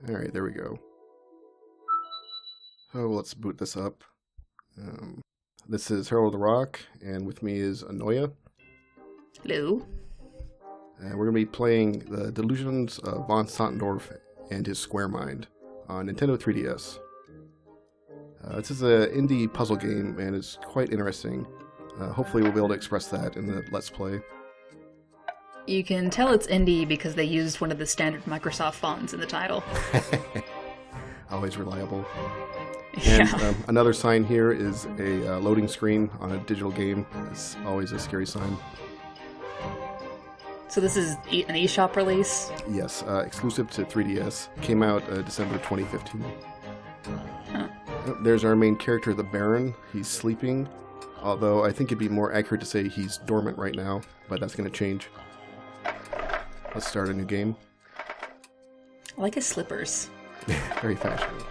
Alright, there we go. So let's boot this up. This is Harold the Rock, and with me is Anoya. Hello. We're going to be playing The Delusions of von Sottendorff and his Square Mind on Nintendo 3DS. This is an indie puzzle game, and it's quite interesting. Hopefully we'll be able to express that in the Let's Play. You can tell it's indie because they used one of the standard Microsoft fonts in the title. Always reliable. And Yeah. another sign here is a loading screen on a digital game. It's always a scary sign. So this is an eShop release? Yes, exclusive to 3DS. Came out December 2015. Huh. There's our main character, the Baron. He's sleeping, although I think it'd be more accurate to say he's dormant right now, but that's going to change. Let's start a new game. I like his slippers. Very fashionable.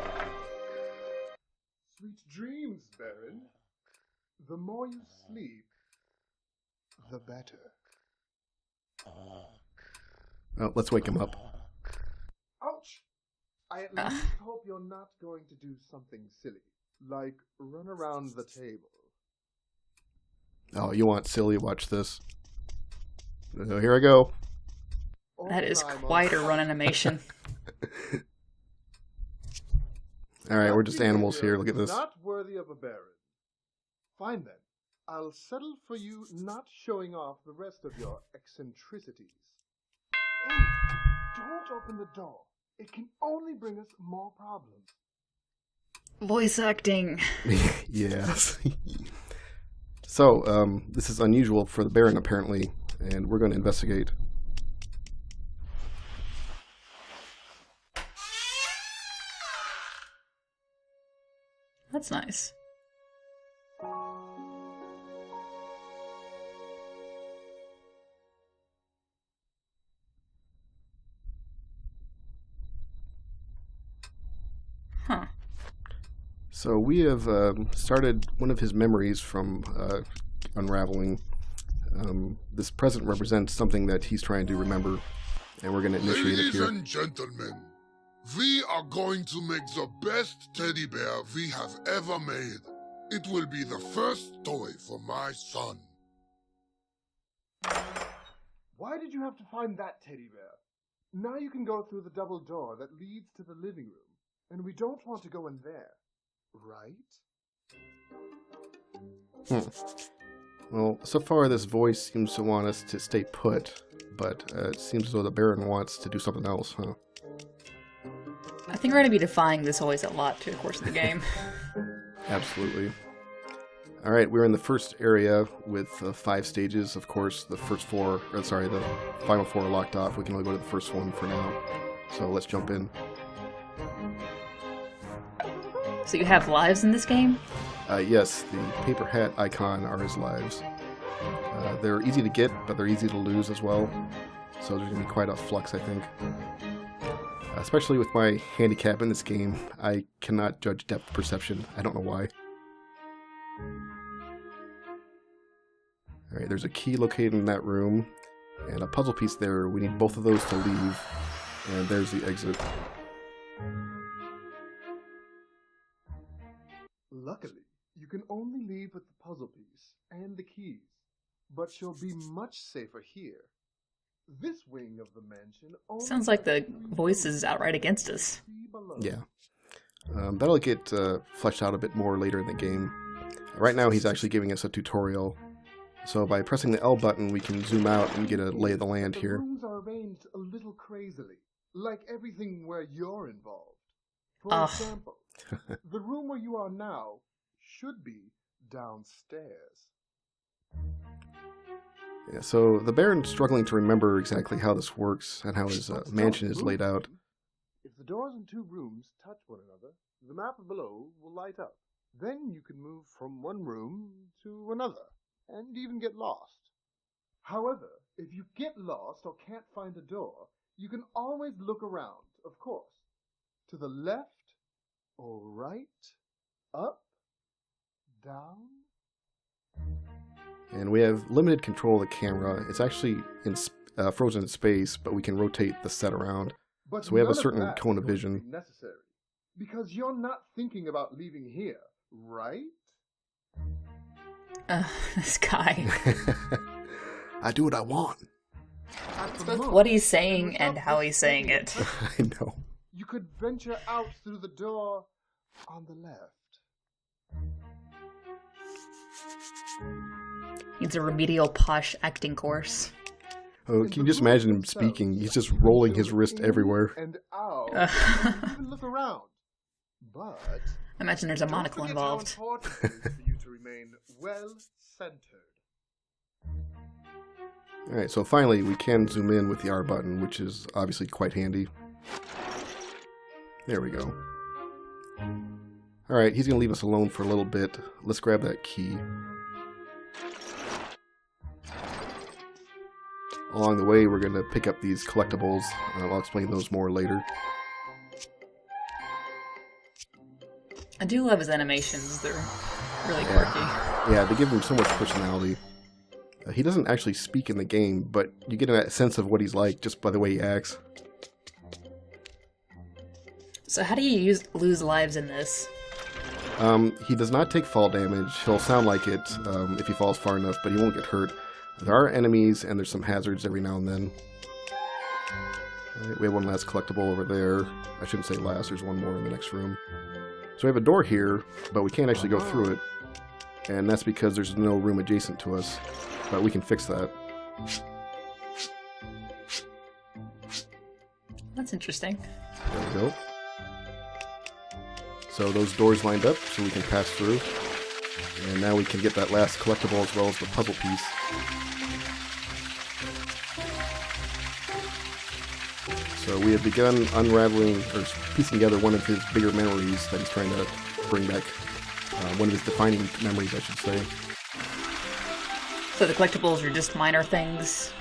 Sweet dreams, Baron. The more you sleep, the better. Oh, let's wake him up. Ouch! I at least hope you're not going to do something silly, like run around the table. Oh, you want silly? Watch this. Here I go. That is quite a run animation. Alright, we're just animals here. Look at this. Not worthy of a baron. Fine then. I'll settle for you not showing off the rest of your eccentricities. Hey, don't open the door. It can only bring us more problems. Voice acting. Yes. So, this is unusual for the Baron, apparently, and we're going to investigate. That's nice. Huh. So we have started one of his memories from unraveling. This present represents something that he's trying to remember, and we're going to initiate it Ladies here. and gentlemen, we are going to make the best teddy bear we have ever made. It will be the first toy for my son. Why did you have to find that teddy bear? Now you can go through the double door that leads to the living room, and we don't want to go in there, right? Well, so far this voice seems to want us to stay put, but it seems as though the Baron wants to do something else, huh? I think we're going to be defying this voice a lot through the course of the game. Absolutely. Alright, we're in the first area with 5 stages. Of course, the final 4 are locked off. We can only go to the first one for now. So let's jump in. So you have lives in this game? Yes, the paper hat icon are his lives. They're easy to get, but they're easy to lose as well. So there's going to be quite a flux, I think. Especially with my handicap in this game, I cannot judge depth perception. I don't know why. Alright, there's a key located in that room, and a puzzle piece there. We need both of those to leave, and there's the exit. Luckily, you can only leave with the puzzle piece and the keys, but you'll be much safer here. This wing of the mansion only Sounds like the has 3 voice is rooms, outright against us. 3 below. Yeah. That'll get fleshed out a bit more later in the game. Right now he's actually giving us a tutorial. So by pressing the L button we can zoom out and get a lay of the land The here. rooms are arranged a little crazily, like everything where you're involved. For Ugh. example, the room where you are now should be downstairs. Yeah, so the Baron's struggling to remember exactly how this works and how his But mansion don't is laid out. move. If the doors in 2 rooms touch one another, the map below will light up. Then you can move from one room to another, and even get lost. However, if you get lost or can't find a door, you can always look around, of course. To the left or right, up, down. And we have limited control of the camera. It's actually in frozen in space, but we can rotate the set around. But So we have a none of certain that cone of is going to vision. be necessary, because you're not thinking about leaving here, right? This guy. I do what I want. At It's the both moment, what he's and saying without and how this he's saying taking it. I know. you could venture out through the door on the left. Needs a remedial posh acting course. Oh, In can you the just room imagine him itself, speaking? He's just you can rolling go his wrist in everywhere. and out, Uh. and even look around. But I imagine there's a don't monocle forget involved. how important it is for you to remain well-centered. Alright, so finally we can zoom in with the R button, which is obviously quite handy. There we go. Alright, he's going to leave us alone for a little bit. Let's grab that key. Along the way, we're going to pick up these collectibles. I'll explain those more later. I do love his animations. They're really quirky. Yeah, they give him so much personality. He doesn't actually speak in the game, but you get a sense of what he's like just by the way he acts. So how do you lose lives in this? He does not take fall damage. He'll sound like it if he falls far enough, but he won't get hurt. There are enemies, and there's some hazards every now and then. Alright, we have one last collectible over there. I shouldn't say last, there's one more in the next room. So we have a door here, but we can't actually go through it. And that's because there's no room adjacent to us. But we can fix that. That's interesting. There we go. So those doors lined up so we can pass through. And now we can get that last collectible as well as the puzzle piece. So we have begun unraveling, or piecing together one of his bigger memories that he's trying to bring back. One of his defining memories, I should say. So the collectibles are just minor things?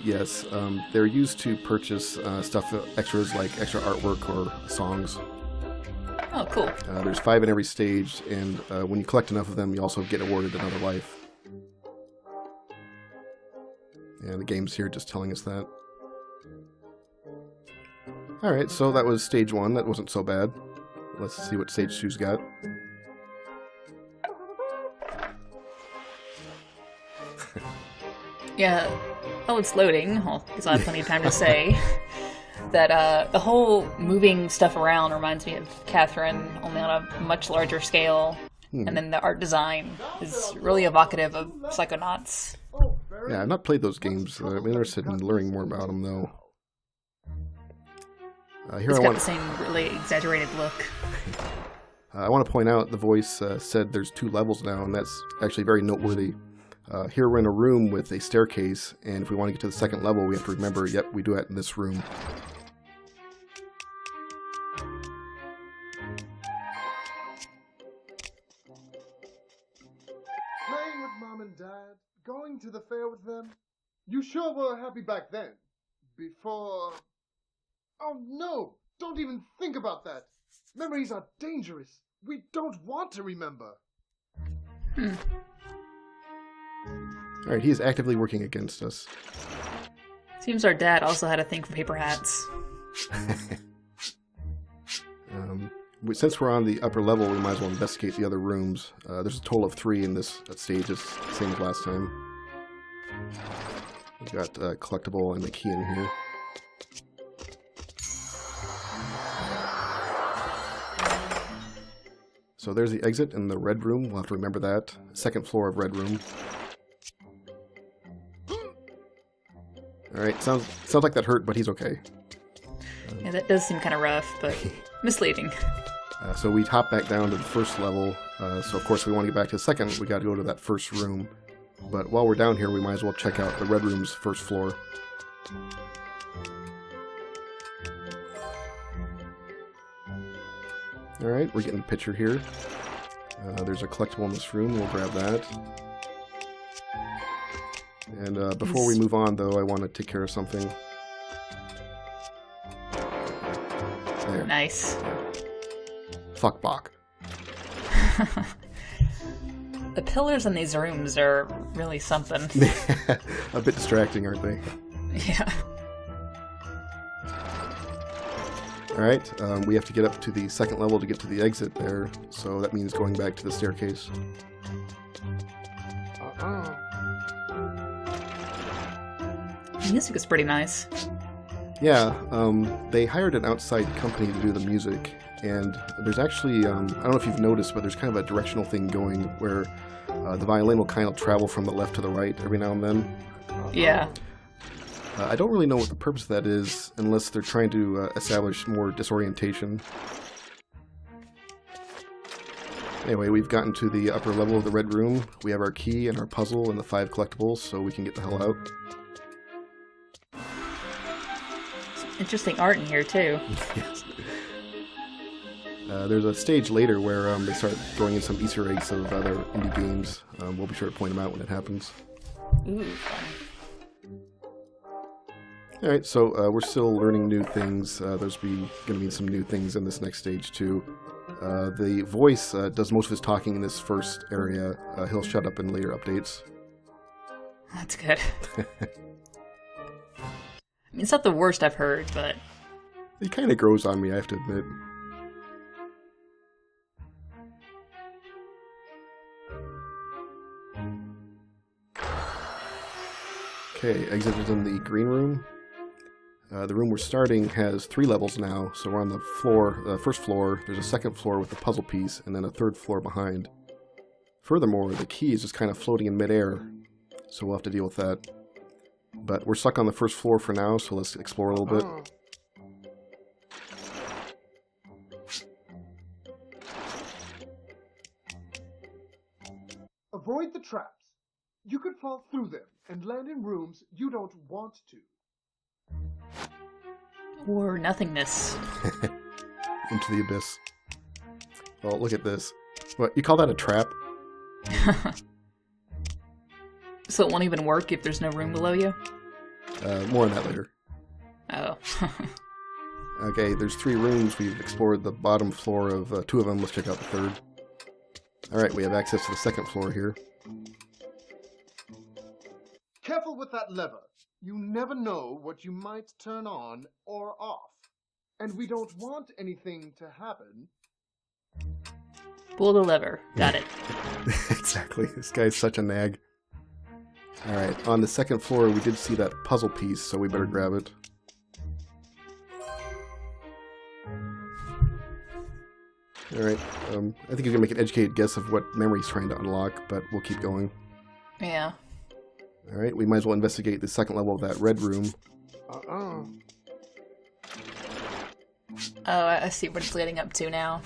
Yes, they're used to purchase stuff, extras like extra artwork or songs. Oh, cool. There's 5 in every stage, and when you collect enough of them, you also get awarded another life. And the game's here just telling us that. Alright, so that was stage 1. That wasn't so bad. Let's see what stage 2's got. Yeah, while it's loading, because I have plenty of time to say, that the whole moving stuff around reminds me of Catherine, only on a much larger scale. And then the art design is really evocative of Psychonauts. Yeah, I've not played those games. I'm interested in learning more about them, though. It's got the same really exaggerated look. I want to point out the voice said there's 2 levels now, and that's actually very noteworthy. Here we're in a room with a staircase, and if we want to get to the second level, we have to remember, yep, we do that in this room. Playing with Mom and Dad, going to the fair with them. You sure were happy back then. Before... Oh no! Don't even think about that! Memories are dangerous. We don't want to remember. Alright, he is actively working against us. Seems our dad also had a thing for paper hats. Since we're on the upper level, we might as well investigate the other rooms. There's a total of 3 in this stage, it's the same as last time. We've got a collectible and the key in here. So there's the exit in the red room. We'll have to remember that. Second floor of red room. Alright, sounds like that hurt, but he's okay. Yeah, that does seem kind of rough, but misleading. So we hop back down to the first level. So of course if we want to get back to the second, we got to go to that first room. But while we're down here, we might as well check out the red room's first floor. Alright, we're getting a picture here. There's a collectible in this room, we'll grab that. And before we move on, though, I want to take care of something. There. Nice. Fuck Bach. The pillars in these rooms are really something. A bit distracting, aren't they? Yeah. Alright, we have to get up to the second level to get to the exit there, so that means going back to the staircase. The music is pretty nice. Yeah, they hired an outside company to do the music, and there's actually, I don't know if you've noticed, but there's kind of a directional thing going where the violin will kind of travel from the left to the right every now and then. Yeah. I don't really know what the purpose of that is, unless they're trying to establish more disorientation. Anyway, we've gotten to the upper level of the red room. We have our key and our puzzle and the 5 collectibles, so we can get the hell out. Interesting art in here, too. Yes. There's a stage later where they start throwing in some Easter eggs of other indie games. We'll be sure to point them out when it happens. Ooh, fun. Alright, so we're still learning new things. There's going to be some new things in this next stage, too. The voice does most of his talking in this first area. He'll shut up in later updates. That's good. I mean, it's not the worst I've heard, but... He kind of grows on me, I have to admit. Okay, exit is in the green room. The room we're starting has 3 levels now, so we're on the floor, first floor. There's a second floor with the puzzle piece, and then a third floor behind. Furthermore, the key is just kind of floating in midair, so we'll have to deal with that. But we're stuck on the first floor for now, so let's explore a little bit. Avoid the traps. You could fall through them and land in rooms you don't want to. Or nothingness. Into the abyss. Well, look at this. What, you call that a trap? So it won't even work if there's no room below you? More on that later. Oh. Okay, there's 3 rooms. We've explored the bottom floor of 2 of them. Let's check out the third. Alright, we have access to the second floor here. Careful with that lever. You never know what you might turn on or off. And we don't want anything to happen. Pull the lever. Got it. Exactly. This guy's such a nag. Alright, on the second floor we did see that puzzle piece, so we better grab it. Alright, I think you can make an educated guess of what memory's trying to unlock, but we'll keep going. Yeah. Alright, we might as well investigate the second level of that red room. Oh, I see what it's leading up to now.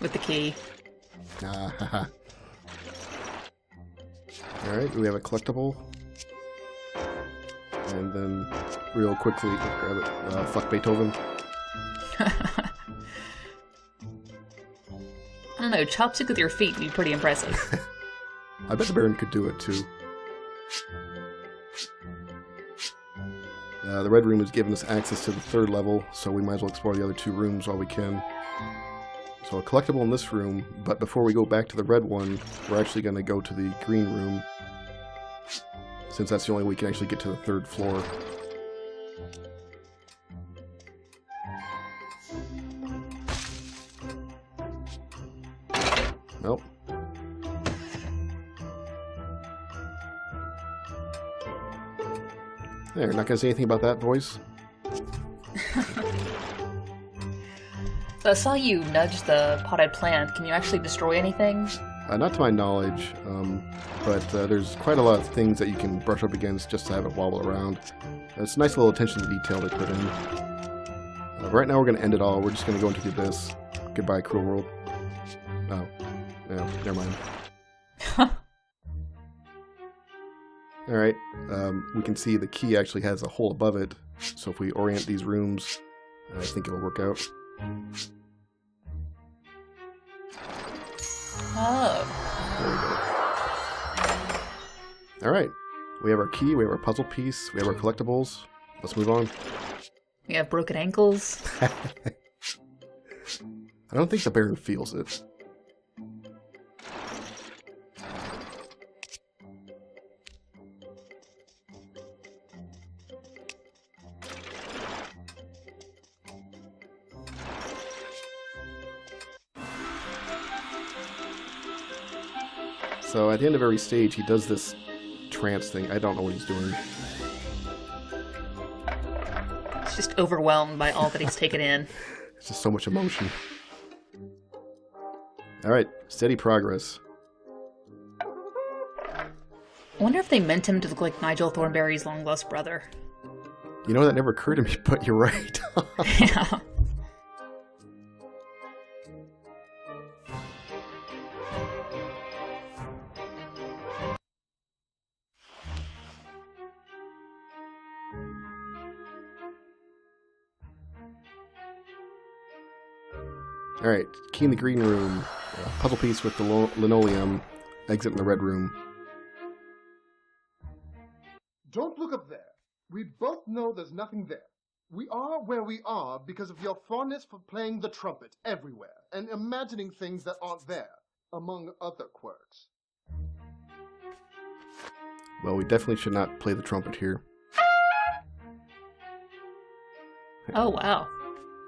With the key. Ah, haha. Alright, we have a collectible. And then, real quickly, grab it. Fuck Beethoven. I don't know, chopstick with your feet would be pretty impressive. I bet the Baron could do it, too. The red room has given us access to the third level, so we might as well explore the other 2 rooms while we can. So a collectible in this room, but before we go back to the red one, we're actually going to go to the green room, since that's the only way we can actually get to the 3rd floor. Nope. There, not gonna say anything about that, boys? So I saw you nudge the potted plant. Can you actually destroy anything? Not to my knowledge, but there's quite a lot of things that you can brush up against just to have it wobble around. It's a nice little attention to detail they put in. Right now we're going to end it all. We're just going to go into the abyss. Goodbye, cruel world. Oh. Yeah, never mind. Alright, we can see the key actually has a hole above it, so if we orient these rooms, I think it'll work out. Oh. There we go. Alright, we have our key, we have our puzzle piece, we have our collectibles. Let's move on. We have broken ankles. I don't think the Baron feels it. So at the end of every stage, he does this trance thing. I don't know what he's doing. He's just overwhelmed by all that he's taken in. It's just so much emotion. Alright, steady progress. I wonder if they meant him to look like Nigel Thornberry's long-lost brother. You know, that never occurred to me, but you're right. Yeah. Alright, key in the green room. Puzzle piece with the linoleum. Exit in the red room. Don't look up there. We both know there's nothing there. We are where we are because of your fondness for playing the trumpet everywhere and imagining things that aren't there, among other quirks. Well, we definitely should not play the trumpet here. Oh, wow.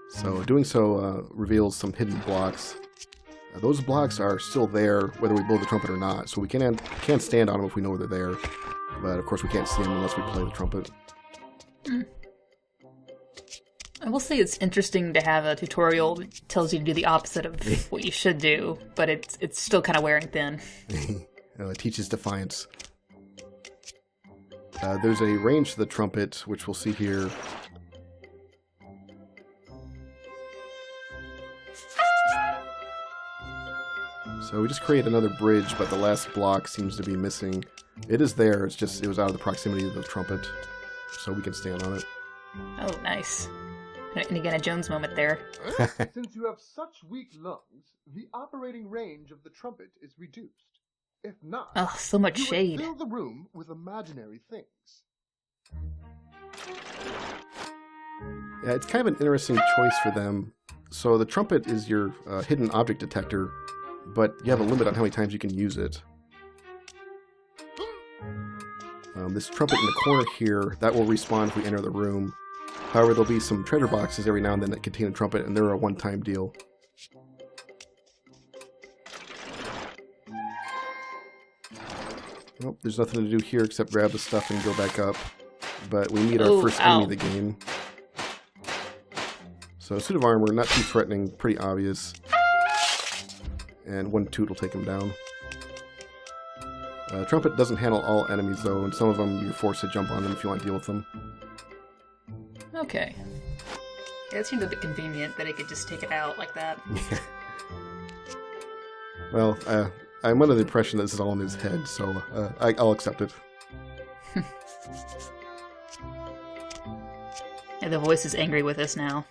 So doing so reveals some hidden blocks. Those blocks are still there whether we blow the trumpet or not, so we can't stand on them if we know they're there. But of course we can't see them unless we play the trumpet. I will say it's interesting to have a tutorial that tells you to do the opposite of what you should do, but it's still kind of wearing thin. It teaches defiance. There's a range to the trumpet, which we'll see here. So we just create another bridge, but the last block seems to be missing. It is there, it's just it was out of the proximity of the trumpet, so we can stand on it. Oh, nice. And again, a Jones moment there. Since you have such weak lungs, the operating range of the trumpet is reduced. If not, Oh, so much you shade. would fill the room with imaginary things. Yeah, it's kind of an interesting choice for them. So the trumpet is your hidden object detector, but you have a limit on how many times you can use it. This trumpet in the corner here, that will respawn if we enter the room. However, there'll be some treasure boxes every now and then that contain a trumpet, and they're a one-time deal. Well, there's nothing to do here except grab the stuff and go back up. But we meet our first enemy of the game. So, suit of armor, not too threatening, pretty obvious. And one toot will take him down. Trumpet doesn't handle all enemies, though, and some of them you're forced to jump on them if you want to deal with them. Okay. Yeah, it seemed a bit convenient that it could just take it out like that. Well, I'm under the impression that this is all in his head, so I'll accept it. Yeah, the voice is angry with us now.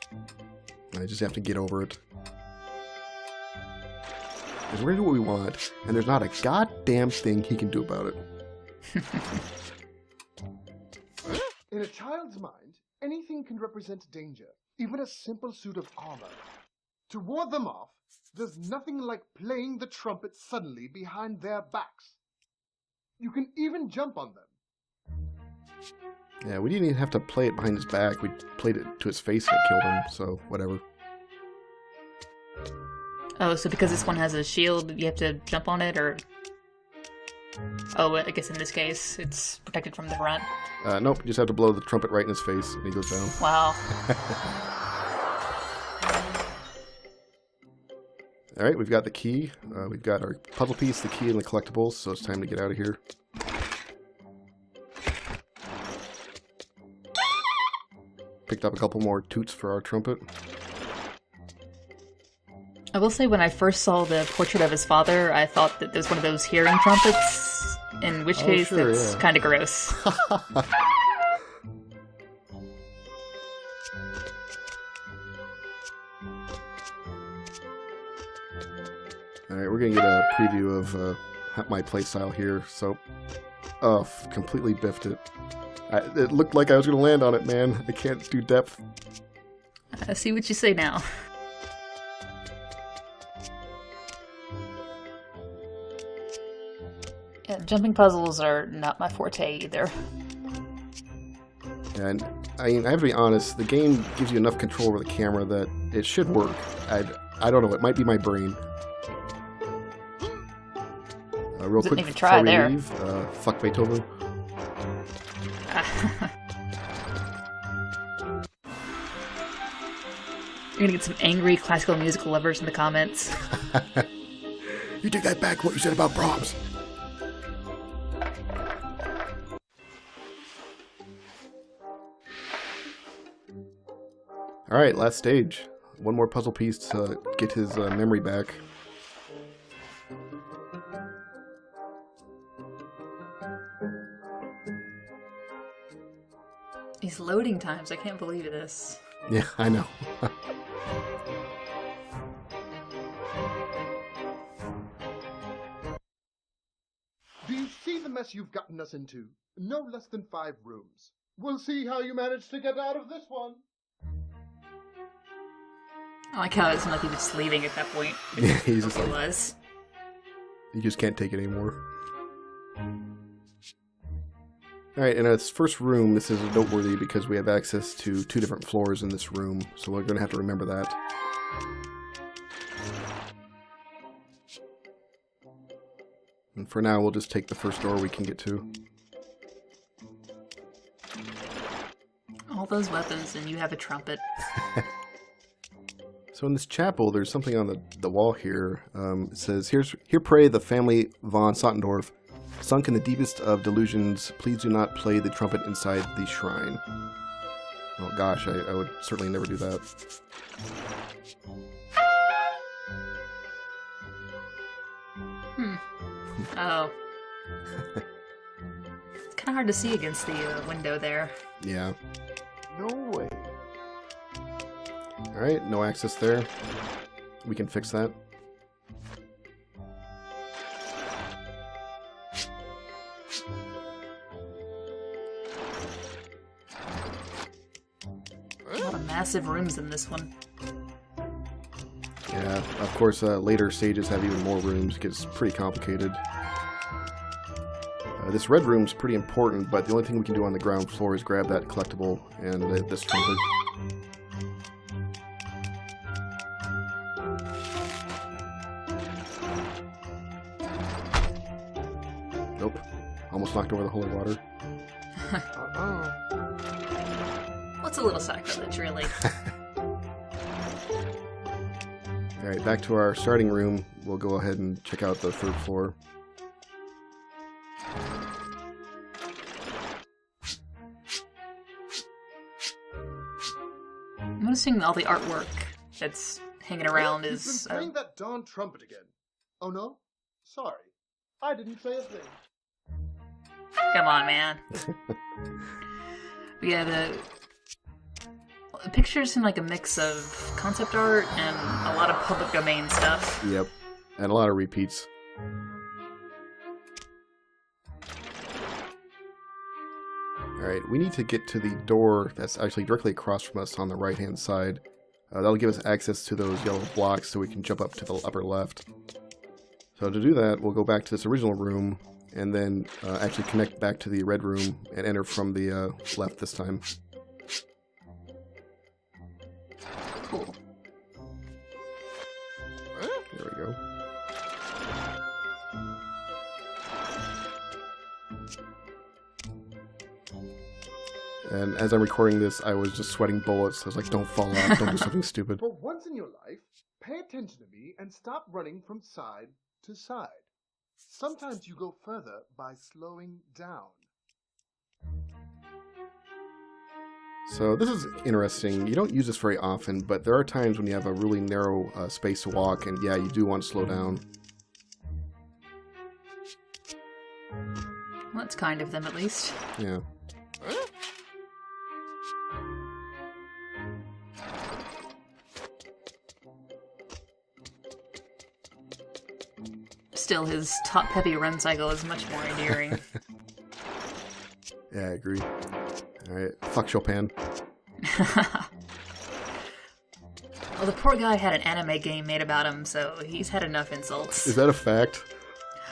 I just have to get over it. Because we're going to do what we want, and there's not a goddamn thing he can do about it. In a child's mind, anything can represent danger, even a simple suit of armor. To ward them off, there's nothing like playing the trumpet suddenly behind their backs. You can even jump on them. Yeah, we didn't even have to play it behind his back. We played it to his face and it killed him, so whatever. Oh, so because this one has a shield, you have to jump on it, or... Oh, I guess in this case, it's protected from the front. Nope, you just have to blow the trumpet right in his face, and he goes down. Wow. Alright, we've got the key. We've got our puzzle piece, the key, and the collectibles, so it's time to get out of here. Picked up a couple more toots for our trumpet. I will say, when I first saw the portrait of his father, I thought that there's one of those hearing trumpets, in which case sure, that's yeah. kind of gross. Alright, we're gonna get a preview of my playstyle here, so... Oh, completely biffed it. It looked like I was gonna land on it, man. I can't do depth. I see what you say now. Yeah, jumping puzzles are not my forte either. And I mean, I have to be honest, the game gives you enough control over the camera that it should work. I don't know, it might be my brain. Real quick Didn't even before try we there. leave, fuck Beethoven. You're gonna get some angry classical musical lovers in the comments. You take that back, what you said about Brahms. Alright, last stage. One more puzzle piece to get his memory back. These loading times, I can't believe this. Yeah, I know. Do you see the mess you've gotten us into? No less than 5 rooms. We'll see how you manage to get out of this one. I like how it seemed like he was just leaving at that point. Yeah, he's just He like, was. he just can't take it anymore. Alright, in this first room, this is noteworthy because we have access to 2 different floors in this room, so we're going to have to remember that. And for now, we'll just take the first door we can get to. All those weapons, and you have a trumpet. So in this chapel, there's something on the wall here. It says, Here pray the family von Sottendorff. Sunk in the deepest of delusions, please do not play the trumpet inside the shrine. Oh gosh, I would certainly never do that. Oh. It's kind of hard to see against the window there. Yeah. No way. Alright, no access there. We can fix that. A lot of massive rooms in this one. Yeah, of course, later stages have even more rooms. It gets pretty complicated. This red room's pretty important, but the only thing we can do on the ground floor is grab that collectible and this trumpet. Nope. Almost knocked over the holy water. What's a little sacrilege, really? Alright, back to our starting room. We'll go ahead and check out the 3rd floor. I'm noticing all the artwork that's hanging around You've is... been playing that darn trumpet again. Oh no? Sorry. I didn't say a thing. Come on, man. Yeah, the pictures seem like a mix of concept art and a lot of public domain stuff. Yep. And a lot of repeats. Alright, we need to get to the door that's actually directly across from us on the right-hand side. That'll give us access to those yellow blocks so we can jump up to the upper left. So to do that, we'll go back to this original room and then actually connect back to the red room and enter from the left this time. Cool. There we go. And as I'm recording this, I was just sweating bullets. I was like, don't fall off, don't do something stupid. For once in your life, pay attention to me and stop running from side to side. Sometimes you go further by slowing down. So this is interesting. You don't use this very often, but there are times when you have a really narrow space to walk, and yeah, you do want to slow down. Well, that's kind of them, at least. Yeah. Still, his top-heavy run cycle is much more endearing. Yeah, I agree. Alright, fuck Chopin. Well, the poor guy had an anime game made about him, so he's had enough insults. Is that a fact?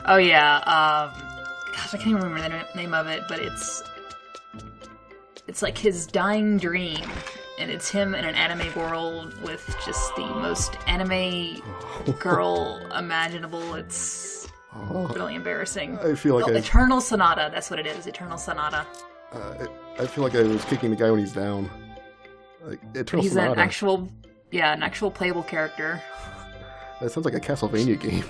Oh yeah, gosh, I can't even remember the name of it, but it's like his dying dream, and it's him in an anime world with just the most anime girl imaginable. It's Oh, Really embarrassing. I feel like Eternal Sonata. That's what it is. Eternal Sonata. I feel like I was kicking the guy when he's down. Like, Eternal He's Sonata. an actual playable character. That sounds like a Castlevania game.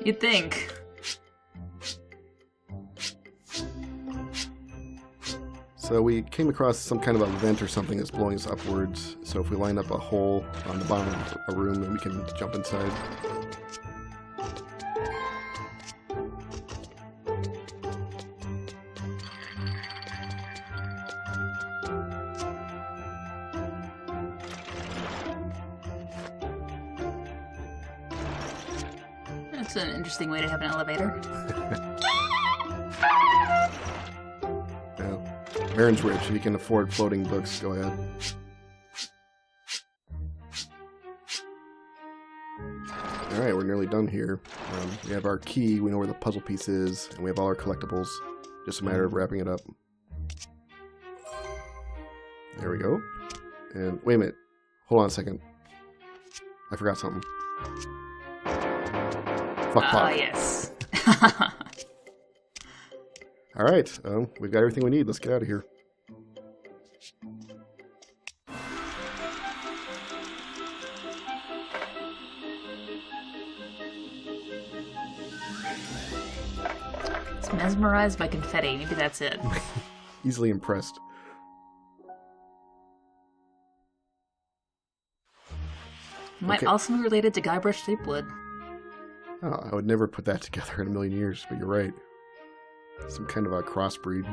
You'd think. So we came across some kind of a vent or something that's blowing us upwards. So if we line up a hole on the bottom of a room, then we can jump inside. That's an interesting way to have an elevator. Yeah. Aaron's rich. He can afford floating books. Go ahead. Alright, we're nearly done here. We have our key. We know where the puzzle piece is. And we have all our collectibles. Just a matter of wrapping it up. There we go. And wait a minute. Hold on a second. I forgot something. Fuck pop. Yes. Alright, we've got everything we need. Let's get out of here. It's mesmerized by confetti. Maybe that's it. Easily impressed. Might also be related to Guybrush Threepwood. Oh, I would never put that together in a million years, but you're right. Some kind of a crossbreed.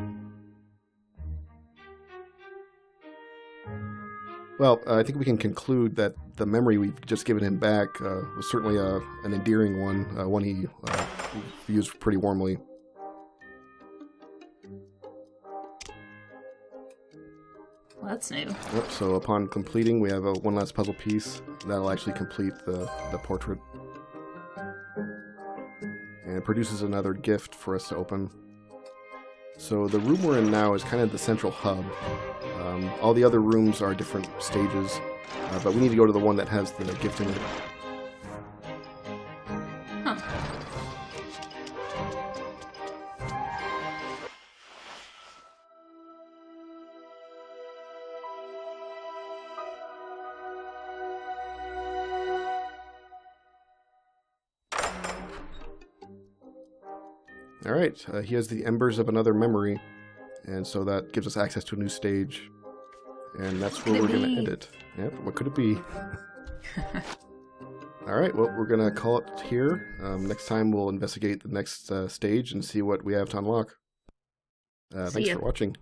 Well, I think we can conclude that the memory we've just given him back was certainly an endearing one, one he used pretty warmly. Well, that's new. Yep, so upon completing, we have one last puzzle piece. That'll actually complete the portrait. And it produces another gift for us to open. So the room we're in now is kind of the central hub. All the other rooms are different stages, but we need to go to the one that has the gift in it. Huh. Alright, he has the embers of another memory, and so that gives us access to a new stage. And that's where we're going to end it. Yep, what could it be? Alright, well, we're going to call it here. Next time we'll investigate the next stage and see what we have to unlock. Thanks for watching.